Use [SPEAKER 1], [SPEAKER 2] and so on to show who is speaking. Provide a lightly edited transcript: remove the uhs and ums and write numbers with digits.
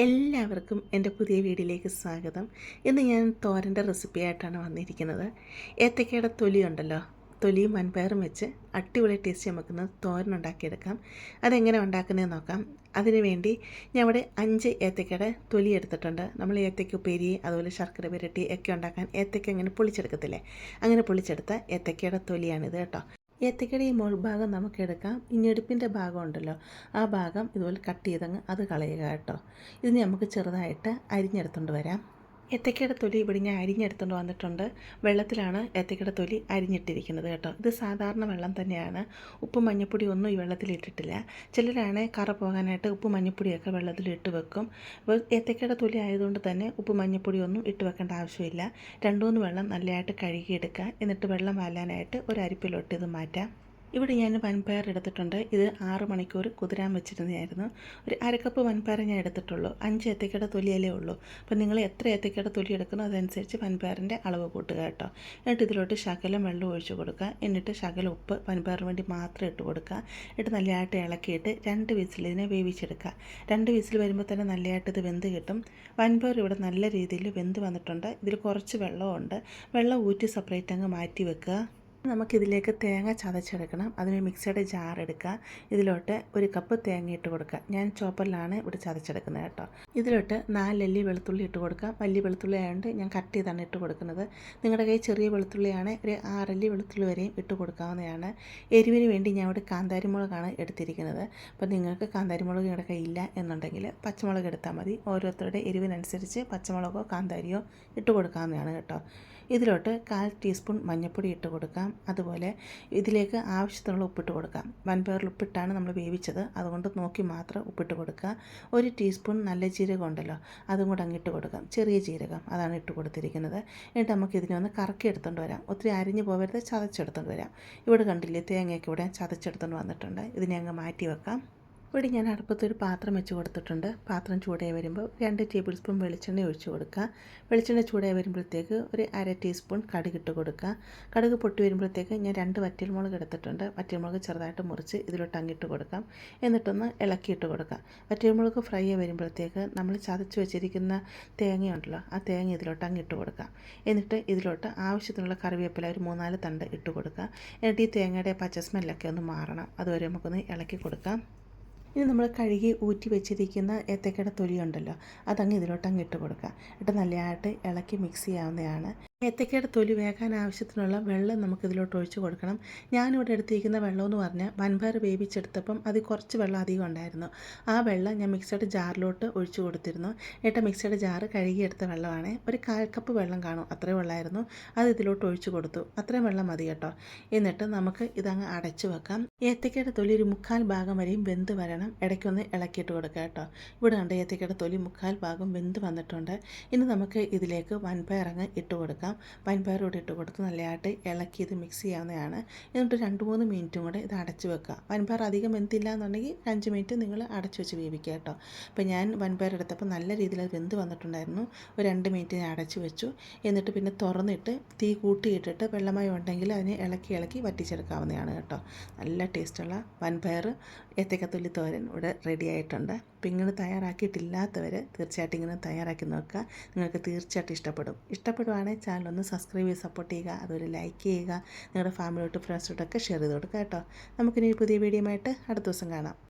[SPEAKER 1] എല്ലാവർക്കും എൻ്റെ പുതിയ വീഡിയോയിലേക്ക് സ്വാഗതം. ഇന്ന് ഞാൻ തോരൻ്റെ റെസിപ്പി ആയിട്ടാണ് വന്നിരിക്കുന്നത്. ഏത്തക്കയുടെ തൊലി ഉണ്ടല്ലോ, തൊലിയും വൻപയറും വെച്ച് അടിപൊളി ടേസ്റ്റ് നമുക്കിന്ന് തോരൻ ഉണ്ടാക്കിയെടുക്കാം. അതെങ്ങനെ ഉണ്ടാക്കുന്നതെന്ന് നോക്കാം. അതിന് വേണ്ടി ഞാൻ ഇവിടെ 5 ഏത്തക്കയുടെ തൊലി എടുത്തിട്ടുണ്ട്. നമ്മൾ ഏത്തക്ക ഉപ്പേരി അതുപോലെ ശർക്കര പുരട്ടി ഒക്കെ ഉണ്ടാക്കാൻ ഏത്തക്ക അങ്ങനെ പൊളിച്ചെടുക്കത്തില്ലേ, അങ്ങനെ പൊളിച്ചെടുത്ത ഏത്തക്കയുടെ തൊലിയാണിത് കേട്ടോ. ഏത്തക്കയുടെ ഈ മുൾഭാഗം നമുക്ക് എടുക്കാം. ഈ ഞെടുപ്പിൻ്റെ ഭാഗം ഉണ്ടല്ലോ, ആ ഭാഗം ഇതുപോലെ കട്ട് ചെയ്തങ്ങ് അത് കളയുക കേട്ടോ. ഇതിന് നമുക്ക് ചെറുതായിട്ട് അരിഞ്ഞെടുത്തുകൊണ്ട് വരാം. ഏത്തക്കയുടെ തൊലി ഇവിടെ ഞാൻ അരിഞ്ഞെടുത്തുകൊണ്ട് വന്നിട്ടുണ്ട്. വെള്ളത്തിലാണ് ഏത്തക്കയുടെ തൊലി അരിഞ്ഞിട്ടിരിക്കുന്നത് കേട്ടോ. ഇത് സാധാരണ വെള്ളം തന്നെയാണ്. ഉപ്പും മഞ്ഞൾപ്പൊടി ഒന്നും ഈ വെള്ളത്തിലിട്ടിട്ടില്ല. ചിലരാണ് കറ പോകാനായിട്ട് ഉപ്പ് മഞ്ഞൾപ്പൊടിയൊക്കെ വെള്ളത്തിലിട്ട് വെക്കും. അപ്പോൾ ഏത്തക്കയുടെ തൊലി ആയതുകൊണ്ട് തന്നെ ഉപ്പ് മഞ്ഞൾപ്പൊടി ഒന്നും ഇട്ട് വെക്കേണ്ട ആവശ്യമില്ല. 2-3 വെള്ളം നല്ലതായിട്ട് കഴുകിയെടുക്കുക. എന്നിട്ട് വെള്ളം വാലാനായിട്ട് ഒരു അരിപ്പിലോട്ട് ഇത് മാറ്റാം. ഇവിടെ ഞാൻ വൻപയർ എടുത്തിട്ടുണ്ട്. ഇത് 6 മണിക്കൂർ കുതിരാൻ വെച്ചിരുന്നതായിരുന്നു. ഒരു അരക്കപ്പ് വൻപയർ ഞാൻ എടുത്തിട്ടുള്ളൂ. 5 ഏത്തക്കയുടെ തൊലിയല്ലേ ഉള്ളൂ. അപ്പോൾ നിങ്ങൾ എത്ര ഏത്തക്കയുടെ തൊലി എടുക്കണോ അതനുസരിച്ച് വൻപയറിൻ്റെ അളവ് കൂട്ടുക കേട്ടോ. എന്നിട്ട് ഇതിലോട്ട് ശകലം വെള്ളം ഒഴിച്ച് കൊടുക്കുക. എന്നിട്ട് ശകലം ഉപ്പ് വൻപയറിന് വേണ്ടി മാത്രം ഇട്ട് കൊടുക്കുക. എന്നിട്ട് നല്ലതായിട്ട് ഇളക്കിയിട്ട് 2 വിസിൽ ഇതിനെ വേവിച്ചെടുക്കുക. 2 വിസിൽ വരുമ്പോൾ തന്നെ നല്ലതായിട്ട് ഇത് വെന്ത് കിട്ടും. വൻപയർ ഇവിടെ നല്ല രീതിയിൽ വെന്ത് വന്നിട്ടുണ്ട്. ഇതിൽ കുറച്ച് വെള്ളമുണ്ട്. വെള്ളം ഊറ്റി സെപ്പറേറ്റ് അങ്ങ് മാറ്റി വെക്കുക. നമുക്കിതിലേക്ക് തേങ്ങ ചതച്ചെടുക്കണം. അതിന് മിക്സിയുടെ ജാർ എടുക്കുക. ഇതിലോട്ട് 1 കപ്പ് തേങ്ങ ഇട്ട് കൊടുക്കുക. ഞാൻ ചോപ്പറിലാണ് ഇവിടെ ചതച്ചെടുക്കുന്നത് കേട്ടോ. ഇതിലോട്ട് 4 അല്ലി വെളുത്തുള്ളി ഇട്ട് കൊടുക്കാം. വലിയ വെളുത്തുള്ളി ആയതുകൊണ്ട് ഞാൻ കട്ട് ചെയ്താണ് ഇട്ട് കൊടുക്കുന്നത്. നിങ്ങളുടെ കയ്യിൽ ചെറിയ വെളുത്തുള്ളിയാണ് ഒരു 6 അല്ലി വെളുത്തുള്ളി വരെയും ഇട്ട് കൊടുക്കാവുന്നതാണ്. എരിവിന് വേണ്ടി ഞാൻ ഇവിടെ കാന്താരിമുളകാണ് എടുത്തിരിക്കുന്നത്. അപ്പോൾ നിങ്ങൾക്ക് കാന്താരിമുളക് നിങ്ങളുടെ കയ്യില്ല എന്നുണ്ടെങ്കിൽ പച്ചമുളക് എടുത്താൽ മതി. ഓരോരുത്തരുടെ എരിവിനനുസരിച്ച് പച്ചമുളകോ കാന്താരിയോ ഇട്ട് കൊടുക്കാവുന്നതാണ് കേട്ടോ. ഇതിലോട്ട് 1/4 ടീസ്പൂൺ മഞ്ഞൾപ്പൊടി ഇട്ട് കൊടുക്കാം. അതുപോലെ ഇതിലേക്ക് ആവശ്യത്തിനുള്ള ഉപ്പിട്ട് കൊടുക്കാം. വൻപയറിൽ ഉപ്പിട്ടാണ് നമ്മൾ വേവിച്ചത്, അതുകൊണ്ട് നോക്കി മാത്രം ഉപ്പിട്ട് കൊടുക്കുക. 1 ടീസ്പൂൺ നല്ല ജീരകം ഉണ്ടല്ലോ, അതും കൂടെ അങ്ങിട്ട് കൊടുക്കാം. ചെറിയ ജീരകം അതാണ് ഇട്ട് കൊടുത്തിരിക്കുന്നത്. എന്നിട്ട് നമുക്ക് ഇതിനെ ഒന്ന് കറക്കി എടുത്തുകൊണ്ട് വരാം. ഒത്തിരി അരിഞ്ഞു പോകരുത്, ചതച്ചെടുത്തുകൊണ്ട് വരാം. ഇവിടെ കണ്ടില്ലേ, തേങ്ങയൊക്കെ ഇവിടെ ചതച്ചെടുത്തുകൊണ്ട് വന്നിട്ടുണ്ട്. ഇതിനെ അങ്ങ് മാറ്റി വെക്കാം. ഇവിടെ ഞാൻ അടുപ്പത്തൊരു പാത്രം വെച്ച് കൊടുത്തിട്ടുണ്ട്. പാത്രം ചൂടായി വരുമ്പോൾ 2 ടേബിൾ സ്പൂൺ വെളിച്ചെണ്ണ ഒഴിച്ച് കൊടുക്കുക. വെളിച്ചെണ്ണ ചൂടായി വരുമ്പോഴത്തേക്ക് ഒരു 1/2 ടീസ്പൂൺ കടുകിട്ട് കൊടുക്കുക. കടുക് പൊട്ടി വരുമ്പോഴത്തേക്ക് ഞാൻ 2 വറ്റൽമുളക് എടുത്തിട്ടുണ്ട്. വറ്റൽമുളക് ചെറുതായിട്ട് മുറിച്ച് ഇതിലോട്ട് അങ്ങിട്ട് കൊടുക്കാം. എന്നിട്ടൊന്ന് ഇളക്കിയിട്ട് കൊടുക്കാം. വറ്റൽമുളക് ഫ്രൈ ആയി വരുമ്പോഴത്തേക്ക് നമ്മൾ ചതച്ച് വെച്ചിരിക്കുന്ന തേങ്ങയുണ്ടല്ലോ, ആ തേങ്ങ ഇതിലോട്ട് അങ്ങിട്ട് കൊടുക്കാം. എന്നിട്ട് ഇതിലോട്ട് ആവശ്യത്തിനുള്ള കറിവേപ്പില ഒരു 3-4 തണ്ട് ഇട്ട് കൊടുക്കുക. എന്നിട്ട് ഈ തേങ്ങയുടെ പച്ച സ്മെല്ലൊക്കെ ഒന്ന് മാറണം. അതുവരെ നമുക്കൊന്ന് ഇളക്കി കൊടുക്കാം. ഇനി നമ്മൾ കഴുകി ഊറ്റി വെച്ചിരിക്കുന്ന ഏത്തക്കയുടെ തൊലി ഉണ്ടല്ലോ, അതങ്ങ് ഇതിലോട്ടങ്ങ് ഇട്ട് കൊടുക്കുക. എന്നിട്ട് നല്ലതായിട്ട് ഇളക്കി മിക്സ് ചെയ്യാവുന്നതാണ്. ഏത്തക്കയുടെ തൊലി വേകാൻ ആവശ്യത്തിനുള്ള വെള്ളം നമുക്കിതിലോട്ട് ഒഴിച്ച് കൊടുക്കണം. ഞാനിവിടെ എടുത്തിരിക്കുന്ന വെള്ളമെന്ന് പറഞ്ഞാൽ വൻപയർ വേവിച്ചെടുത്തപ്പം അതിൽ കുറച്ച് വെള്ളം അധികം ഉണ്ടായിരുന്നു. ആ വെള്ളം ഞാൻ മിക്സിയുടെ ജാറിലോട്ട് ഒഴിച്ച് കൊടുത്തിരുന്നു. എന്നിട്ട് മിക്സിയുടെ ജാറ് കഴുകിയെടുത്ത വെള്ളമാണ്. ഒരു 1/4 കപ്പ് വെള്ളം കാണും, അത്രയും വെള്ളമായിരുന്നു. അത് ഇതിലോട്ട് ഒഴിച്ച് കൊടുത്തു. അത്രയും വെള്ളം മതി കേട്ടോ. എന്നിട്ട് നമുക്ക് ഇതങ്ങ് അടച്ചു വെക്കാം. ഏത്തക്കയുടെ തൊലി ഒരു 1/4 ഭാഗം വരെയും വെന്ത് വരണം. ഇടയ്ക്കൊന്ന് ഇളക്കിയിട്ട് കൊടുക്കുക കേട്ടോ. ഇവിടെ ഉണ്ട് ഏത്തക്കയുടെ തൊലി 1/4 ഭാഗം വെന്ത് വന്നിട്ടുണ്ട്. ഇനി നമുക്ക് ഇതിലേക്ക് വൻപയർ അങ്ങ് ഇട്ട് കൊടുക്കാം. വൻപയർ കൂടി ഇട്ട് കൊടുത്ത് നല്ലതായിട്ട് ഇളക്കി ഇത് മിക്സ് ചെയ്യാവുന്നതാണ്. എന്നിട്ട് 2-3 മിനിറ്റും കൂടെ ഇത് അടച്ചു വെക്കുക. വൻപയർ അധികം വെന്തില്ല എന്നുണ്ടെങ്കിൽ 5 മിനിറ്റ് നിങ്ങൾ അടച്ചു വെച്ച് വേവിക്കുക കേട്ടോ. അപ്പോൾ ഞാൻ വൻപയർ എടുത്തപ്പോൾ നല്ല രീതിയിൽ അത് വെന്ത് വന്നിട്ടുണ്ടായിരുന്നു. ഒരു 2 മിനിറ്റ് ഞാൻ അടച്ചു വെച്ചു. എന്നിട്ട് പിന്നെ തുറന്നിട്ട് തീ കൂട്ടിയിട്ടിട്ട് വെള്ളമായി ഉണ്ടെങ്കിൽ അതിനെ ഇളക്കി വറ്റിച്ചെടുക്കാവുന്നതാണ് കേട്ടോ. നല്ല ടേസ്റ്റുള്ള വൻപയർ ഏത്തക്കത്തൊലി തോരൻ ഇവിടെ റെഡി ആയിട്ടുണ്ട്. അപ്പോൾ ഇങ്ങനെ തയ്യാറാക്കിയിട്ടില്ലാത്തവർ തീർച്ചയായിട്ടും ഇങ്ങനെ തയ്യാറാക്കി നോക്കുക. നിങ്ങൾക്ക് തീർച്ചയായിട്ടും ഇഷ്ടപ്പെടുവാണെങ്കിൽ ചാനൽ ഒന്ന് സബ്സ്ക്രൈബ് ചെയ്ത് സപ്പോർട്ട് ചെയ്യുക. അതുപോലെ ലൈക്ക് ചെയ്യുക. നിങ്ങളുടെ ഫാമിലിയോട്ട് ഫ്രണ്ട്സിലോട്ടൊക്കെ ഷെയർ ചെയ്ത് കൊടുക്കുക കേട്ടോ. നമുക്കിനി പുതിയ വീഡിയോ ആയിട്ട് അടുത്ത ദിവസം കാണാം.